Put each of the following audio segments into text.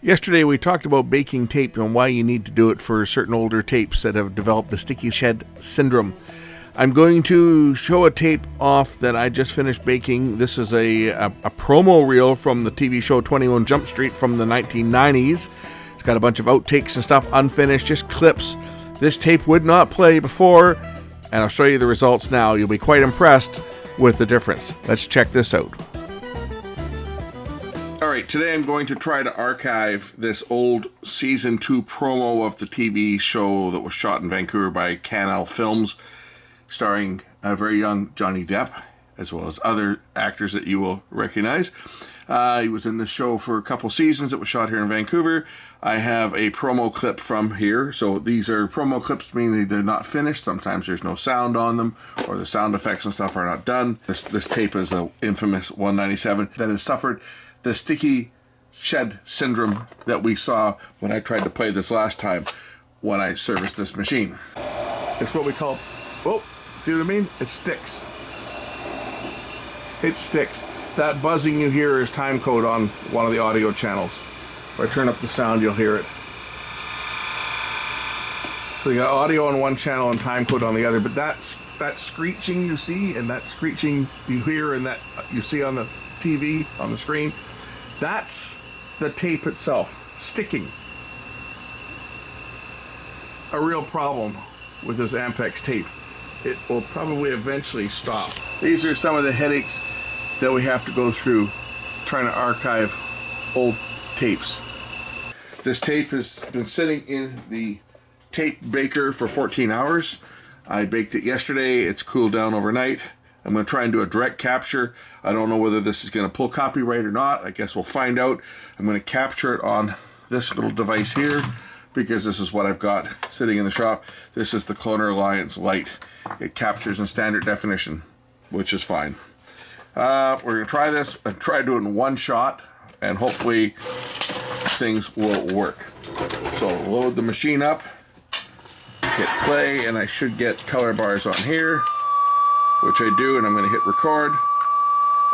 Yesterday we talked about baking tape and why you need to do it for certain older tapes that have developed the sticky shed syndrome. I'm going to show a tape off that I just finished baking. This is a promo reel from the TV show 21 Jump Street from the 1990s. It's got a bunch of outtakes and stuff unfinished, just clips. This tape would not play before, and I'll show you the results now. You'll be quite impressed with the difference. Let's check this out. Alright, today I'm going to try to archive this old Season 2 promo of the TV show that was shot in Vancouver by Canal Films, starring a very young Johnny Depp, as well as other actors that you will recognize. He was in the show for a couple seasons. It was shot here in Vancouver. I have a promo clip from here. So these are promo clips, meaning they're not finished. Sometimes there's no sound on them, or the sound effects and stuff are not done. This tape is the infamous 197 that has suffered the sticky shed syndrome that we saw when I tried to play this last time when I serviced this machine. It's what we call, oh, see what I mean? It sticks. It sticks. That buzzing you hear is time code on one of the audio channels. If I turn up the sound, you'll hear it. So you got audio on one channel and time code on the other, but that screeching you see and that screeching you hear and that you see on the TV, on the screen, that's the tape itself sticking. A real problem with this Ampex tape. It will probably eventually stop. These are some of the headaches that we have to go through trying to archive old tapes. This tape has been sitting in the tape baker for 14 hours. I baked it yesterday. It's cooled down overnight. I'm going to try and do a direct capture. I don't know whether this is going to pull copyright or not. I guess we'll find out. I'm going to capture it on this little device here because this is what I've got sitting in the shop. This is the Cloner Alliance Lite. It captures in standard definition, which is fine. We're going to try this and try to do it in one shot, and hopefully things will work. So load the machine up, hit play, and I should get color bars on here, which I do, and I'm going to hit record,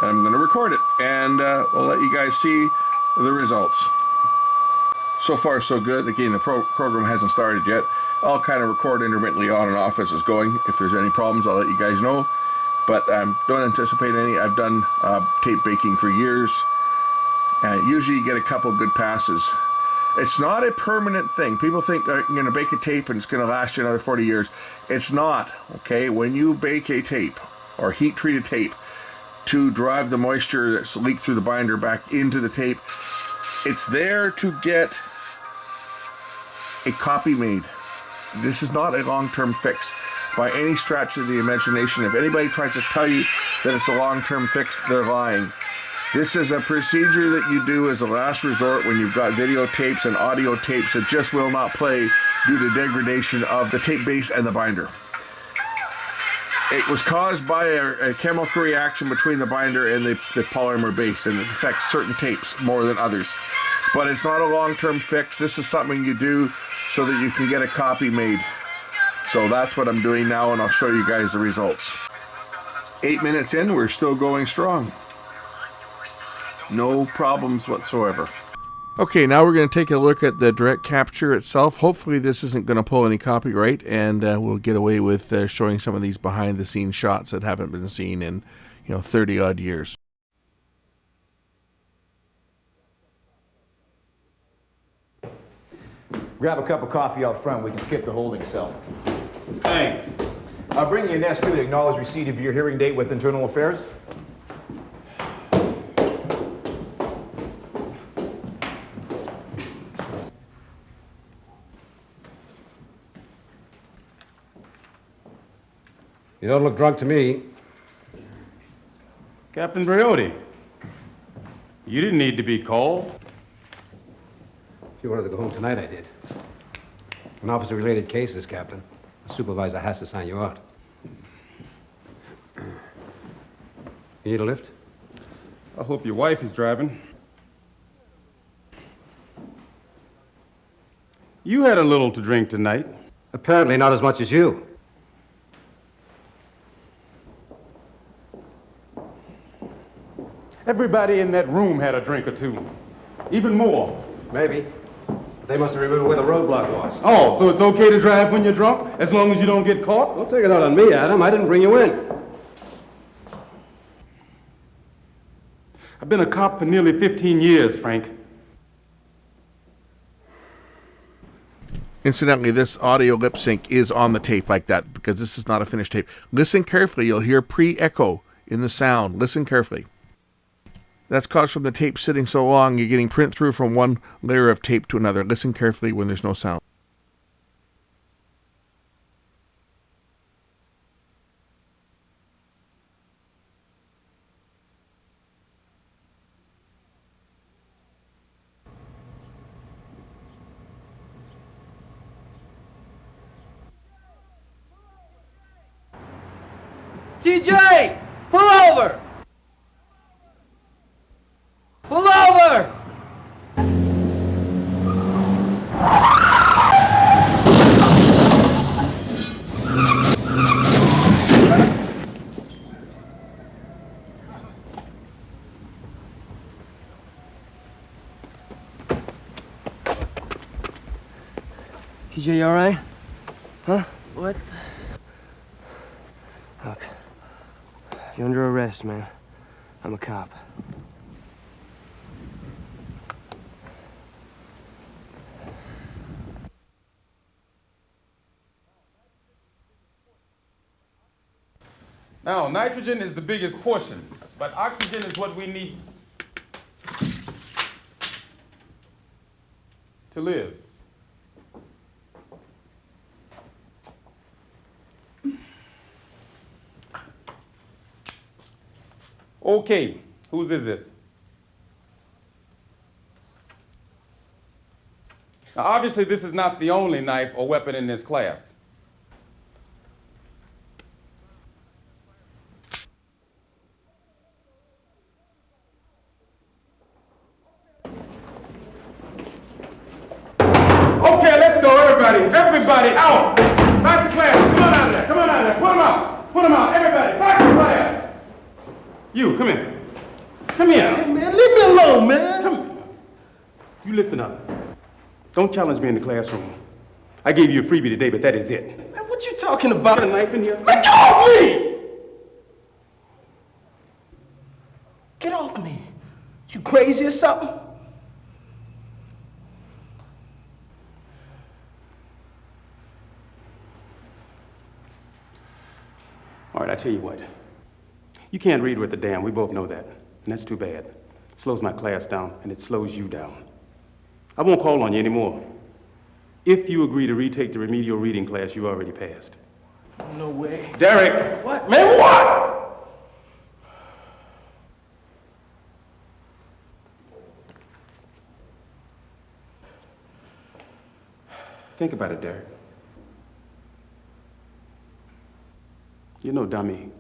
and I'm going to record it, and we'll let you guys see the results. So far so good. Again, the program hasn't started yet. I'll kind of record intermittently on and off as it's going. If there's any problems, I'll let you guys know, but don't anticipate any. I've done tape baking for years, and usually you get a couple good passes. It's not a permanent thing. People think you're going to bake a tape and it's going to last you another 40 years. It's not, okay? When you bake a tape or heat treat a tape to drive the moisture that's leaked through the binder back into the tape, it's there to get a copy made. This is not a long-term fix by any stretch of the imagination. If anybody tries to tell you that it's a long-term fix, they're lying. This is a procedure that you do as a last resort when you've got videotapes and audio tapes that just will not play due to degradation of the tape base and the binder. It was caused by a chemical reaction between the binder and the polymer base, and it affects certain tapes more than others. But it's not a long-term fix. This is something you do so that you can get a copy made. So that's what I'm doing now, and I'll show you guys the results. 8 minutes in, we're still going strong. No problems whatsoever. Okay, now we're going to take a look at the direct capture itself. Hopefully this isn't going to pull any copyright, and we'll get away with showing some of these behind-the-scenes shots that haven't been seen in 30-odd years. Grab a cup of coffee out front. We can skip the holding cell. Thanks. I'll bring you an S2 to acknowledge receipt of your hearing date with Internal Affairs. You don't look drunk to me. Captain Briotti, you didn't need to be called. If you wanted to go home tonight, I did. An officer-related cases, Captain. The supervisor has to sign you out. You need a lift? I hope your wife is driving. You had a little to drink tonight. Apparently not as much as you. Everybody in that room had a drink or two. Even more. Maybe. But they must have remembered where the roadblock was. Oh, so it's okay to drive when you're drunk, as long as you don't get caught? Don't take it out on me, Adam. I didn't bring you in. I've been a cop for nearly 15 years, Frank. Incidentally, this audio lip sync is on the tape like that because this is not a finished tape. Listen carefully. You'll hear pre-echo in the sound. Listen carefully. That's caused from the tape sitting so long, you're getting print through from one layer of tape to another. Listen carefully when there's no sound. TJ! Pull over! Pull over! TJ, you alright? Huh? What? Look. You're under arrest, man. I'm a cop. Now, nitrogen is the biggest portion, but oxygen is what we need to live. Okay, whose is this? Now, obviously, this is not the only knife or weapon in this class. Okay, let's go, everybody. Everybody out. Back to class. Come on out of there. Come on out of there. Put them out. Put them out. Everybody, back to class. You, come here. Come here. Hey, man, leave me alone, man. Come. You listen up. Don't challenge me in the classroom. I gave you a freebie today, but that is it. Man, what you talking about? Got a knife in here? Let go off me! Get off me. You crazy or something? All right, I tell you what. You can't read worth a damn. We both know that. And that's too bad. It slows my class down, and it slows you down. I won't call on you anymore. If you agree to retake the remedial reading class you already passed. No way. Derek! What? Man, what? Think about it, Derek. You're no dummy.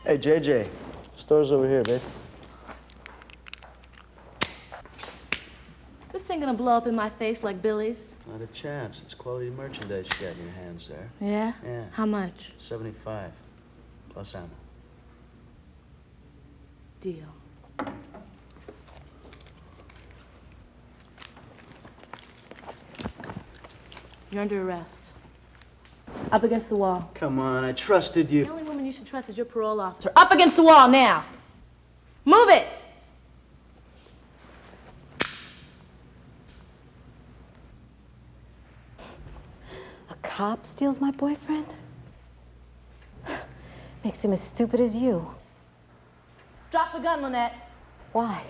Hey, JJ, store's over here, babe. This thing gonna blow up in my face like Billy's? Not a chance. It's quality merchandise you got in your hands there. Yeah? Yeah. How much? 75, plus ammo. Deal. You're under arrest. Up against the wall. Come on, I trusted The you. only woman you should trust is your parole officer. Up against the wall now! Move it! A cop steals my boyfriend? Makes him as stupid as you. Drop the gun, Lynette. Why?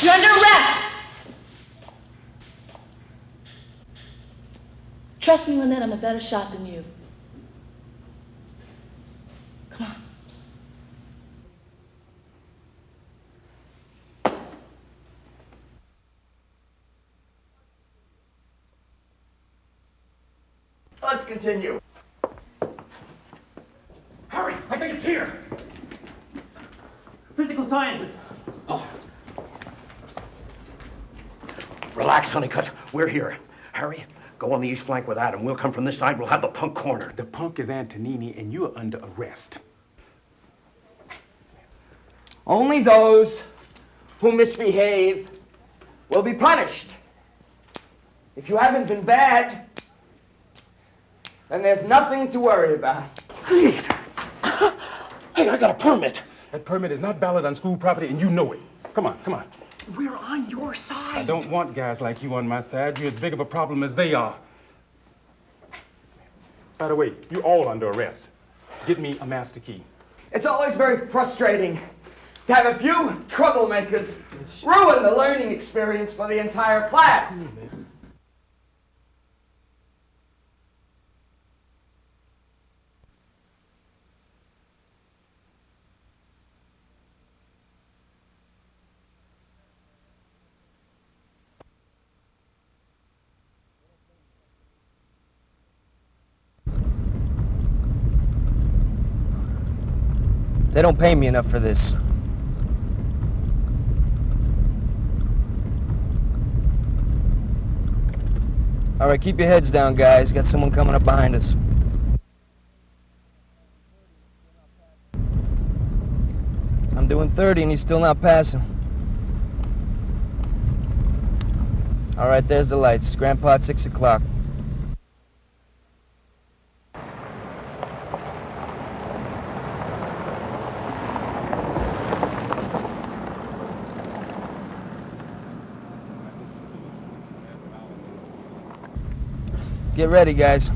You're under arrest! Trust me, Lynette, I'm a better shot than you. Come on. continue. Harry, I think it's here. Physical sciences. Relax, Honeycutt. We're here. Harry, go on the east flank with Adam. We'll come from this side. We'll have the punk cornered. The punk is Antonini, and you are under arrest. Only those who misbehave will be punished. If you haven't been bad, then there's nothing to worry about. Hey, I got a permit. That permit is not valid on school property, and you know it. Come on, come on. We're on your side. I don't want guys like you on my side. You're as big of a problem as they are. By the way, you're all under arrest. Get me a master key. It's always very frustrating to have a few troublemakers ruin the learning experience for the entire class. They don't pay me enough for this. All right, keep your heads down, guys. Got someone coming up behind us. I'm doing 30 and he's still not passing. All right, there's the lights. Grandpa at 6 o'clock. Get ready, guys.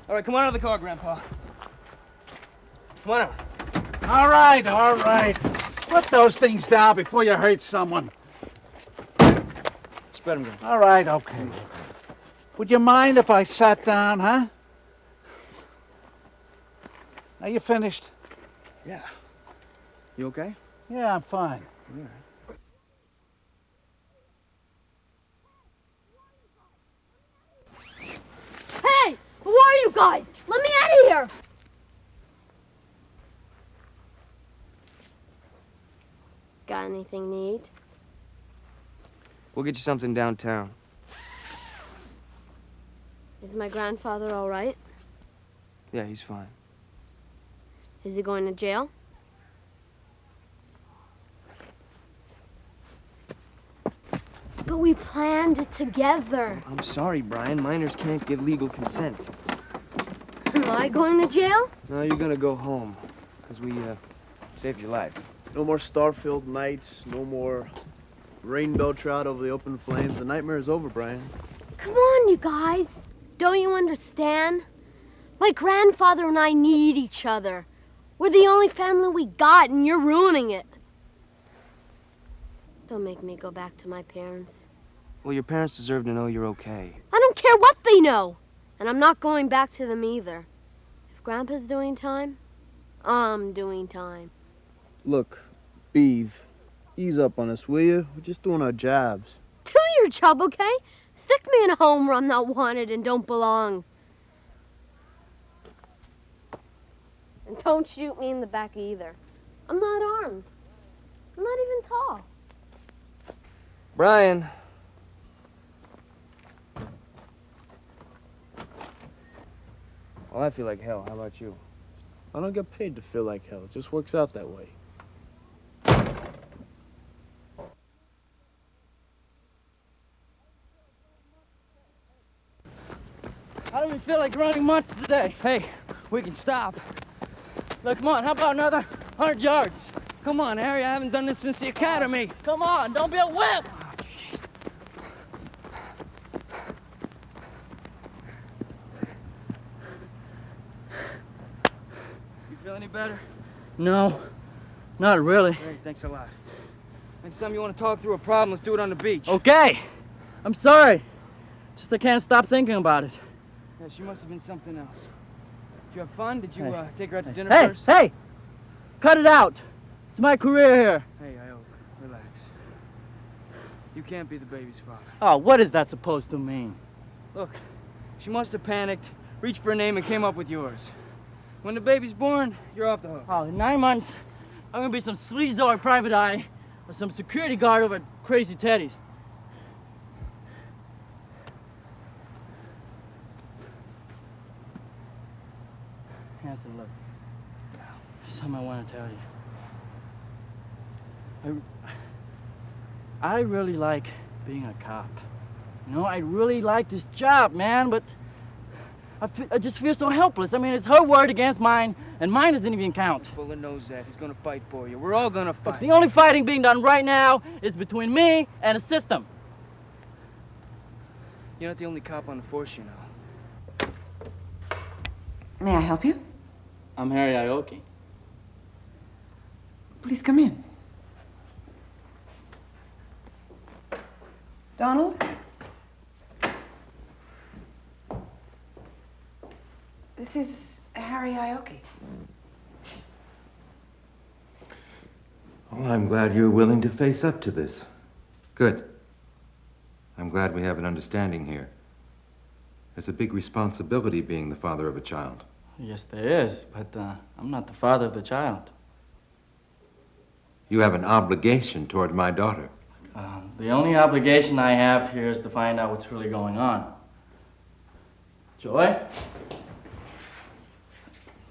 All right, come on out of the car, Grandpa. Come on out. All right, all right. Put those things down before you hurt someone. Spread them, Grandpa. All right, okay. Would you mind if I sat down, huh? Are you finished? Yeah. You okay? Yeah, I'm fine. Yeah. Hey! Who are you guys? Let me out of here! Got anything to eat? We'll get you something downtown. Is my grandfather all right? Yeah, he's fine. Is he going to jail? But we planned it together. I'm sorry, Brian. Minors can't give legal consent. Am I going to jail? No, you're gonna go home. Because we, saved your life. No more star-filled nights, no more rainbow trout over the open flames. The nightmare is over, Brian. Come on, you guys. Don't you understand? My grandfather and I need each other. We're the only family we got, and you're ruining it. Don't make me go back to my parents. Well, your parents deserve to know you're okay. I don't care what they know. And I'm not going back to them either. If Grandpa's doing time, I'm doing time. Look, Beeve, ease up on us, will you? We're just doing our jobs. Do your job, okay? Stick me in a home where I'm not wanted and don't belong. And don't shoot me in the back either. I'm not armed. I'm not even tall. Brian. I feel like hell. How about you? I don't get paid to feel like hell. It just works out that way. I don't even feel like running much today. Hey, we can stop. Look, come on, how about another 100 yards? Come on, Harry, I haven't done this since the academy. Come on, don't be a whip! Oh, jeez. You feel any better? No, not really. Great, thanks a lot. Next time you want to talk through a problem, let's do it on the beach. Okay, I'm sorry. Just I can't stop thinking about it. Yeah, she must have been something else. Did you have fun? Did you take her out to dinner first? Hey! Cut it out! It's my career here. Hey, Io, relax. You can't be the baby's father. Oh, what is that supposed to mean? Look, she must have panicked, reached for a name, and came up with yours. When the baby's born, you're off the hook. Oh, in 9 months, I'm gonna be some sleazoid private eye or some security guard over at Crazy Teddy's. Hanson, look. There's something I want to tell you. I really like being a cop. You know, I really like this job, man, but I just feel so helpless. I mean, it's her word against mine, and mine doesn't even count. Fuller knows that. He's gonna fight for you. We're all gonna fight. But the only fighting being done right now is between me and the system. You're not the only cop on the force, you know. May I help you? I'm Harry Ioki. Please come in. Donald? This is Harry Ioki. Well, I'm glad you're willing to face up to this. Good. I'm glad we have an understanding here. There's a big responsibility being the father of a child. Yes, there is, but I'm not the father of the child. You have an obligation toward my daughter. The only obligation I have here is to find out what's really going on. Joy?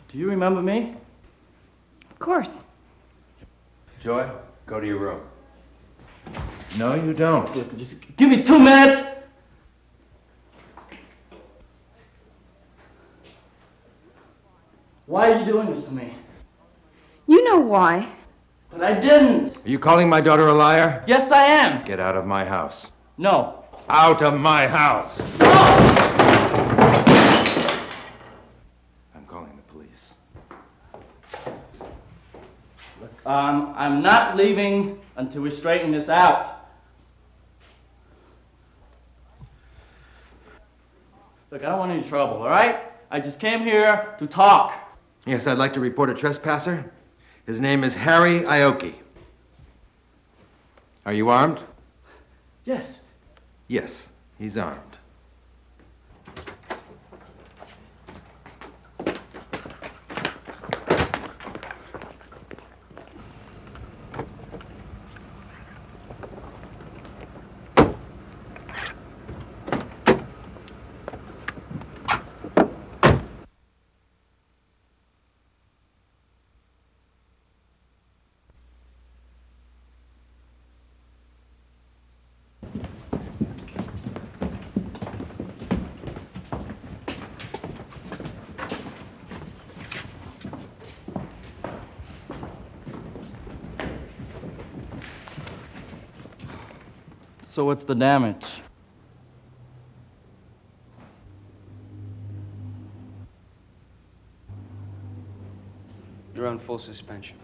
Do you remember me? Of course. Joy, go to your room. No, you don't. Look, just give me 2 minutes! Why are you doing this to me? You know why. But I didn't. Are you calling my daughter a liar? Yes, I am. Get out of my house. No. Out of my house. No! I'm calling the police. Look, I'm not leaving until we straighten this out. Look, I don't want any trouble, all right? I just came here to talk. Yes, I'd like to report a trespasser. His name is Harry Ioki. Are you armed? Yes. Yes, he's armed. So what's the damage? You're on full suspension.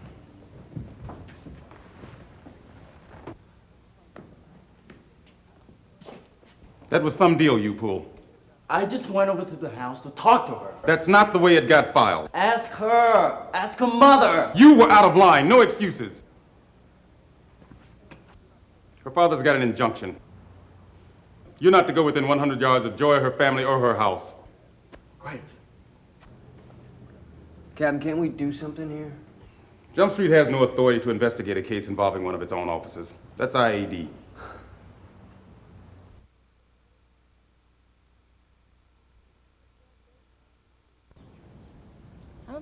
That was some deal you pulled. I just went over to the house to talk to her. That's not the way it got filed. Ask her. Ask her mother. You were out of line. No excuses. Her father's got an injunction. You're not to go within 100 yards of Joy, her family, or her house. Great. Captain, can't we do something here? Jump Street has no authority to investigate a case involving one of its own officers. That's IAD.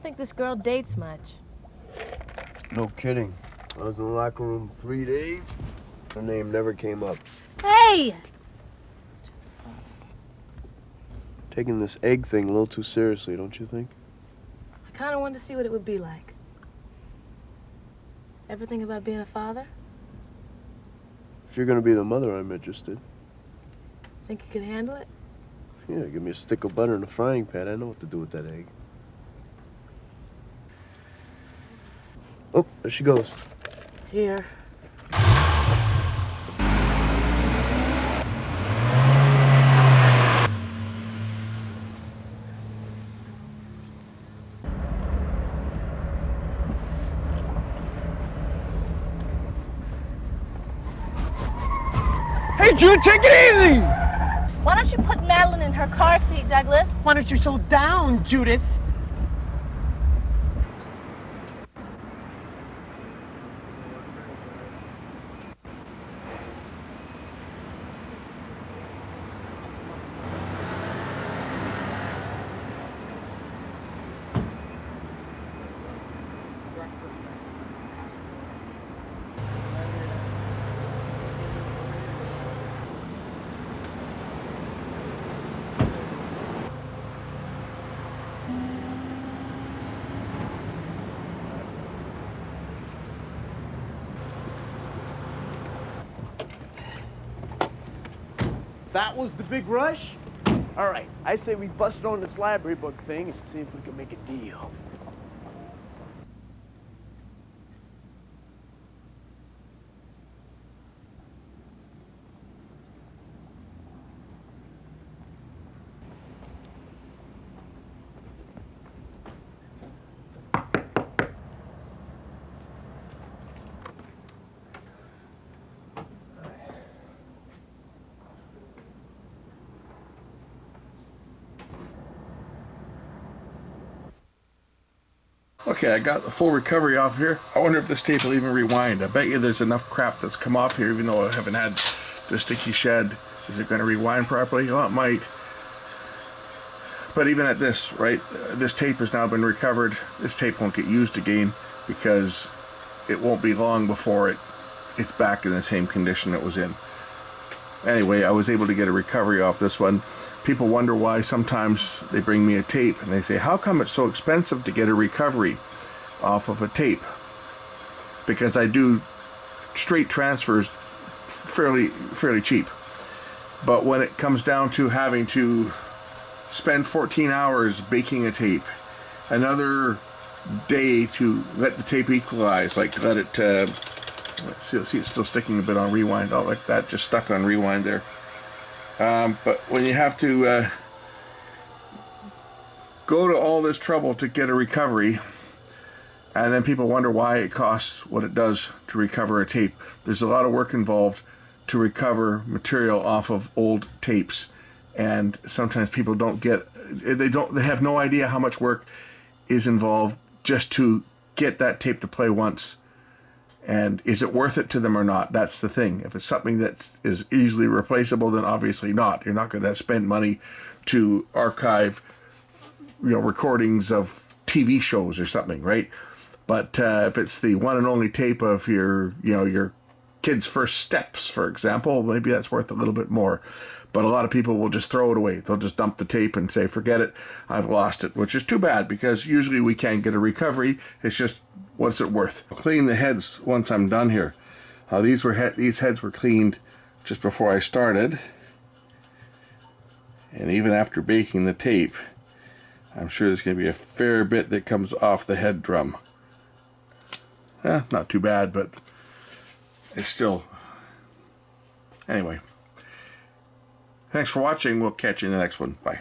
don't think this girl dates much. No kidding. I was in the locker room 3 days. Her name never came up. Hey! Taking this egg thing a little too seriously, don't you think? I kind of wanted to see what it would be like. Ever think about being a father? If you're gonna be the mother, I'm interested. Think you could handle it? Yeah, give me a stick of butter and a frying pan. I know what to do with that egg. Oh, there she goes. Here. Hey, Jude, take it easy! Why don't you put Madeline in her car seat, Douglas? Why don't you slow down, Judith? That was the big rush? All right, I say we bust on this library book thing and see if we can make a deal. Okay, I got the full recovery off here. I wonder if this tape will even rewind. I bet you there's enough crap that's come off here, even though I haven't had the sticky shed. Is it going to rewind properly? Oh, it might. But even at this, right, this tape has now been recovered. This tape won't get used again because it won't be long before it's back in the same condition it was in. Anyway, I was able to get a recovery off this one. People wonder why sometimes they bring me a tape and they say, how come it's so expensive to get a recovery off of a tape? Because I do straight transfers fairly cheap. But when it comes down to having to spend 14 hours baking a tape, another day to let the tape equalize, like let it, let's see, it's still sticking a bit on rewind. Oh, like that, just stuck on rewind there. But when you have to go to all this trouble to get a recovery, and then people wonder why it costs what it does to recover a tape. There's a lot of work involved to recover material off of old tapes, and sometimes people don't get, they have no idea how much work is involved just to get that tape to play once. And is it worth it to them or not? That's the thing. If it's something that is easily replaceable, then obviously not. You're not going to spend money to archive, recordings of TV shows or something, right? But if it's the one and only tape of your kid's first steps, for example, maybe that's worth a little bit more. But a lot of people will just throw it away. They'll just dump the tape and say, forget it, I've lost it, which is too bad because usually we can't get a recovery. It's just, what's it worth? I'll clean the heads once I'm done here. These heads were cleaned just before I started. And even after baking the tape, I'm sure there's going to be a fair bit that comes off the head drum. Not too bad, but it's still... Anyway. Thanks for watching. We'll catch you in the next one. Bye.